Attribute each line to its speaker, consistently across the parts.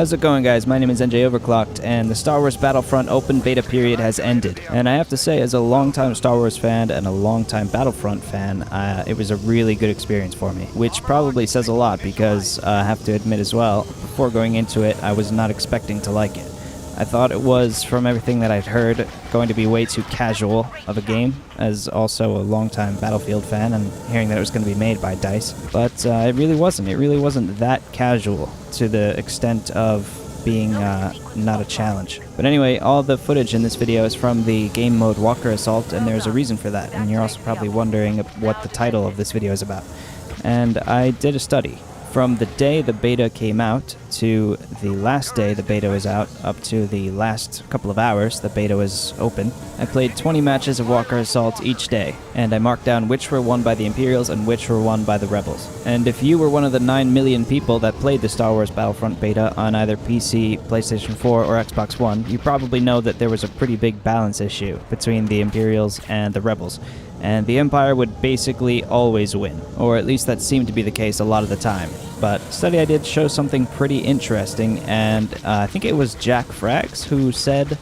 Speaker 1: How's it going, guys? My name is NJ Overclocked, and the Star Wars Battlefront open beta period has ended. And I have to say, as a longtime Star Wars fan and a longtime Battlefront fan, it was a really good experience for me, which probably says a lot because I have to admit as well, before going into it, I was not expecting to like it. I thought it was, from everything that I'd heard, going to be way too casual of a game, as also a longtime Battlefield fan and hearing that it was going to be made by DICE. But it really wasn't. It really wasn't that casual to the extent of being not a challenge. But anyway, all the footage in this video is from the game mode Walker Assault, and there's a reason for that. And you're also probably wondering what the title of this video is about. And I did a study. From the day the beta came out to the last day the beta was out, up to the last couple of hours the beta was open, I played 20 matches of Walker Assault each day, and I marked down which were won by the Imperials and which were won by the Rebels. And if you were one of the 9 million people that played the Star Wars Battlefront beta on either PC, PlayStation 4, or Xbox One, you probably know that there was a pretty big balance issue between the Imperials and the Rebels. And the Empire would basically always win, or at least that seemed to be the case a lot of the time. But the study I did shows something pretty interesting, and I think it was Jack Frags who said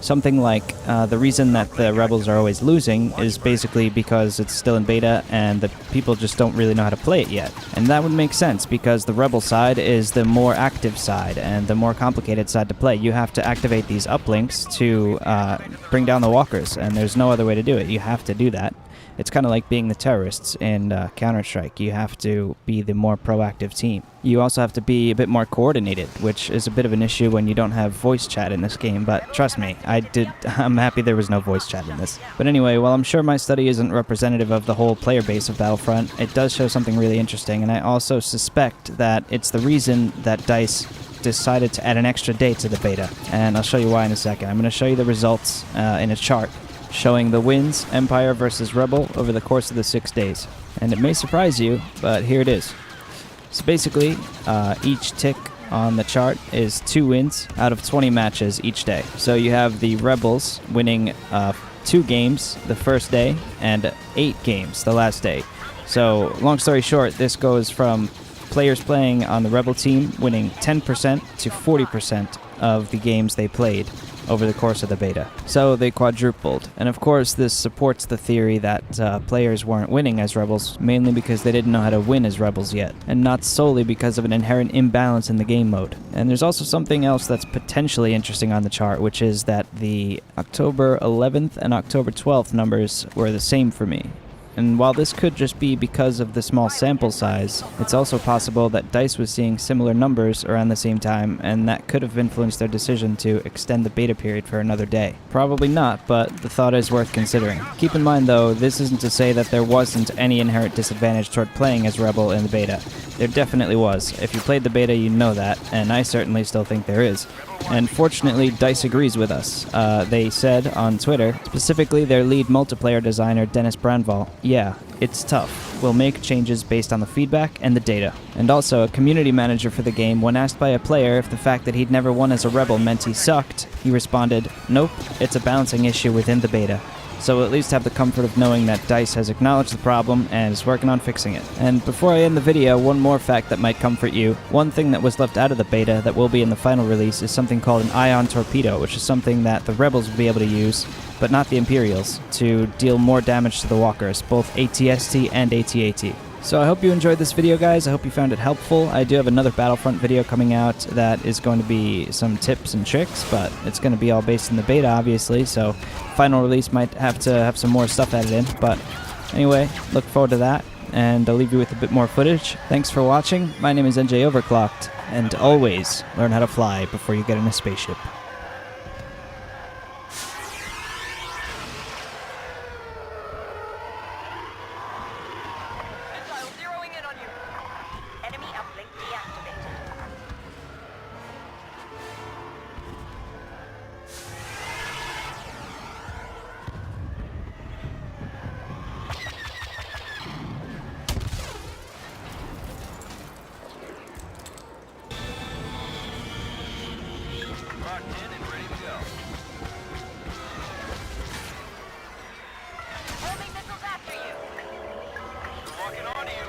Speaker 1: something like the reason that the Rebels are always losing is basically because it's still in beta and the people just don't really know how to play it yet. And that would make sense because the Rebel side is the more active side and the more complicated side to play. You have to activate these uplinks to bring down the walkers, and there's no other way to do it. You have to do that. It's kind of like being the terrorists in Counter-Strike. You have to be the more proactive team. You also have to be a bit more coordinated, which is a bit of an issue when you don't have voice chat in this game, but trust me, I'm happy there was no voice chat in this. But anyway, while I'm sure my study isn't representative of the whole player base of Battlefront, it does show something really interesting, and I also suspect that it's the reason that DICE decided to add an extra day to the beta, and I'll show you why in a second. I'm going to show you the results in a chart showing the wins, Empire versus Rebel, over the course of the 6 days. And it may surprise you, but here it is. So basically, each tick on the chart is 2 wins out of 20 matches each day. So you have the Rebels winning 2 games the first day and 8 games the last day. So long story short, this goes from players playing on the Rebel team winning 10% to 40% of the games they played over the course of the beta. So they quadrupled. And of course this supports the theory that players weren't winning as Rebels, mainly because they didn't know how to win as Rebels yet, and not solely because of an inherent imbalance in the game mode. And there's also something else that's potentially interesting on the chart, which is that the October 11th and October 12th numbers were the same for me. And while this could just be because of the small sample size, it's also possible that DICE was seeing similar numbers around the same time, and that could have influenced their decision to extend the beta period for another day. Probably not, but the thought is worth considering. Keep in mind though, this isn't to say that there wasn't any inherent disadvantage toward playing as Rebel in the beta. There definitely was. If you played the beta, you know that, and I certainly still think there is. And fortunately, DICE agrees with us. They said on Twitter, specifically their lead multiplayer designer Dennis Brandval, "Yeah, it's tough. We'll make changes based on the feedback and the data." And also, a community manager for the game, when asked by a player if the fact that he'd never won as a Rebel meant he sucked, he responded, "Nope, it's a balancing issue within the beta." So we'll at least have the comfort of knowing that DICE has acknowledged the problem and is working on fixing it. And before I end the video, one more fact that might comfort you. One thing that was left out of the beta that will be in the final release is something called an ion torpedo, which is something that the Rebels will be able to use, but not the Imperials, to deal more damage to the walkers, both ATST and AT-AT. So I hope you enjoyed this video, guys. I hope you found it helpful. I do have another Battlefront video coming out that is going to be some tips and tricks, but it's going to be all based in the beta, obviously, so final release might have to have some more stuff added in. But anyway, look forward to that, and I'll leave you with a bit more footage. Thanks for watching. My name is NJ Overclocked, and always learn how to fly before you get in a spaceship.
Speaker 2: Locked in and ready to go.
Speaker 3: Homing missiles after you.
Speaker 2: We're walking onto you.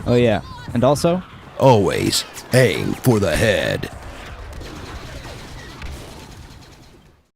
Speaker 1: Oh yeah, and also,
Speaker 3: Always aim for the head.